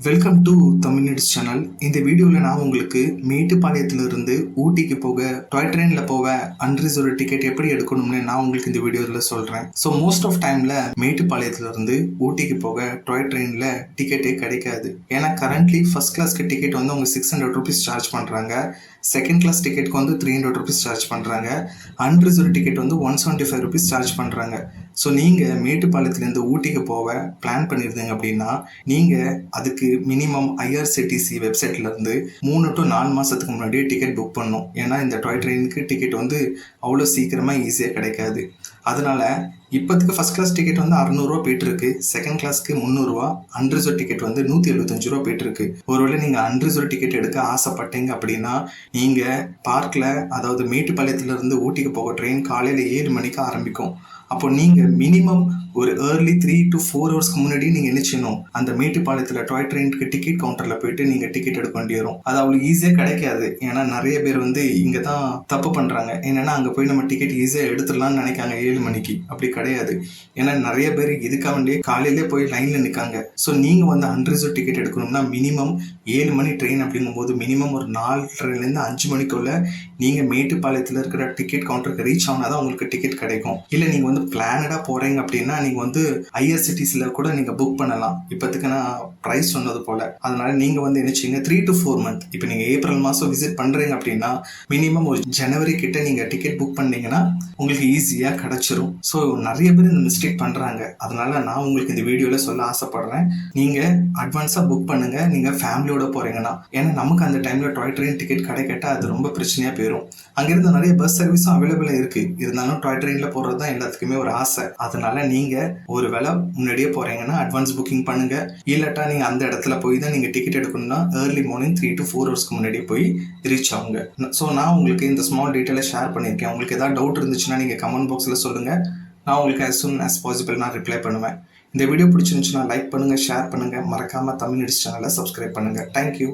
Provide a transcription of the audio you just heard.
Welcome to தமிழ்நெட்ஸ் channel. இந்த வீடியோவில் நான் உங்களுக்கு மேட்டுப்பாளையத்திலிருந்து ஊட்டிக்கு போக டாய் ட்ரெயினில் போக அன்ரிசர்வ்டு டிக்கெட் எப்படி எடுக்கணும்னு நான் உங்களுக்கு இந்த வீடியோவில் சொல்கிறேன். ஸோ மோஸ்ட் ஆஃப் டைமில் மேட்டுப்பாளையத்திலிருந்து ஊட்டிக்கு போக டாய் ட்ரெயினில் டிக்கெட்டே கிடைக்காது. ஏன்னா கரண்ட்லி ஃபர்ஸ்ட் கிளாஸ்க்கு டிக்கெட் வந்து அவங்க 600 rupees சார்ஜ் பண்ணுறாங்க. செகண்ட் கிளாஸ் டிக்கெட்க்கு வந்து 300 rupees சார்ஜ் பண்ணுறாங்க. அன்ரிசர்வ்டு டிக்கெட் வந்து 175 rupees சார்ஜ் பண்ணுறாங்க. ஸோ நீங்கள் மேட்டுப்பாளையத்துலேருந்து ஊட்டிக்கு போக பிளான் பண்ணியிருந்தீங்க அப்படின்னா நீங்கள் அதுக்கு மினிமம் ஐஆர்சிடிசி வெப்சைட்லேருந்து 3 to 4 மாதத்துக்கு முன்னாடியே டிக்கெட் புக் பண்ணணும். ஏன்னா இந்த டாய் ட்ரெயினுக்கு டிக்கெட் வந்து அவ்வளோ சீக்கிரமாக ஈஸியாக கிடைக்காது. அதனால இப்போதுக்கு ஃபர்ஸ்ட் கிளாஸ் டிக்கெட் வந்து 600 ரூபா போயிட்டு இருக்கு, செகண்ட் கிளாஸ்க்கு 300 ரூபா, அன்ரிசர்வ் டிக்கெட் வந்து 175 ரூபா போயிட்டு இருக்கு. ஒருவேளை நீங்க அன்ரிசர்வ் டிக்கெட் எடுக்க ஆசைப்பட்டீங்க அப்படின்னா நீங்க பார்க்ல, அதாவது மேட்டுப்பாளையத்துல இருந்து ஊட்டிக்கு போக ட்ரெயின் காலையில 7 மணிக்கு ஆரம்பிக்கும். அப்போ நீங்க மினிமம் ஒரு ஏர்லி 3 to 4 ஹவர்ஸ்க்கு முன்னாடி நீங்க என்ன செய்யணும், அந்த மேட்டுப்பாளையத்துல டாய் ட்ரெயினுக்கு டிக்கெட் கவுண்டர்ல போயிட்டு நீங்க டிக்கெட் எடுக்க வேண்டி வரும். அது அவ்வளவு ஈஸியா கிடைக்காது. ஏன்னா நிறைய பேர் வந்து இங்க தான் தப்பு பண்றாங்க. என்னன்னா அங்க போய் நம்ம டிக்கெட் ஈஸியா எடுத்துடலாம்னு நினைக்காங்க 7 மணிக்கு. அப்படி கிடையாது. ஏன்னா நிறைய பேர் இதுக்காக வேண்டிய காலையிலே போய் லைன்ல நிற்காங்க. ஸோ நீங்க வந்து அன்ரிசர்வ் டிக்கெட் எடுக்கணும்னா மினிமம் 7 மணி ட்ரெயின் அப்படிங்கும் போது மினிமம் ஒரு 4:30 to 5 மணிக்குள்ள நீங்க மேட்டுப்பாளையத்துல இருக்கிற டிக்கெட் கவுண்டருக்கு ரீச் ஆனாதான் உங்களுக்கு டிக்கெட் கிடைக்கும். இல்ல நீங்க வந்து பிளானடா போறீங்க அப்படின்னா நீங்க வந்து ஐஆர்சிடிசில கூட நீங்க புக் பண்ணலாம். இப்போதுக்கு நான் பிரைஸ் சொன்னது போல. அதனால நீங்க வந்து என்ன செய்யுங்க, 3 to 4 months, இப்போ நீங்க ஏப்ரல் மாசம் விசிட் பண்றீங்க அப்படின்னா மினிமம் ஒரு ஜனவரி கிட்ட நீங்க டிக்கெட் புக் பண்ணீங்கன்னா உங்களுக்கு ஈஸியா கிடைச்சிரும். ஸோ நிறைய பேர் இந்த மிஸ்டேக் பண்றாங்க. அதனால நான் உங்களுக்கு இந்த வீடியோல சொல்ல ஆசைப்படுறேன், நீங்க அட்வான்ஸா புக் பண்ணுங்க. நீங்க ஃபேமிலியோட போறீங்கன்னா, ஏன்னா நமக்கு அந்த டைம்ல டாய் ட்ரெயின் டிக்கெட் கிடைக்கட்டா அது ரொம்ப பிரச்சனையா போயிடும். அங்கிருந்து நிறைய பஸ் சர்வீஸும் அவைலபிளா இருக்கு. இருந்தாலும் டாய் ட்ரெயின்ல போறது தான் எல்லாத்துக்குமே ஒரு ஆசை. அதனால நீங்க ஒரு வேளை முன்னாடியே போறீங்கன்னா அட்வான்ஸ் புக்கிங் பண்ணுங்க. இல்லாட்டா நீங்க அந்த இடத்துல போய் தான் நீங்க டிக்கெட் எடுக்கணும்னா ஏர்லி மார்னிங் 3 to 4 ஹவர்ஸ்க்கு முன்னாடியே போய் ரீச் ஆகுங்க. ஸோ நான் உங்களுக்கு இந்த ஸ்மால் டீட்டெயிலை ஷேர் பண்ணியிருக்கேன். உங்களுக்கு ஏதாவது டவுட் இருந்துச்சுன்னா நீங்க கமெண்ட் பாக்ஸ்ல சொல்லுங்க. நான் உங்களுக்கு as soon as possible நான் ரிப்ளை பண்ணுவேன். இந்த வீடியோ பிடிச்சிருந்துச்சுன்னா லைக் பண்ணுங்க, ஷேர் பண்ணுங்க, மறக்காம தமிழ்நெட்ஸ் சேனலை சப்ஸ்கிரைப் பண்ணுங்க. தேங்க்யூ.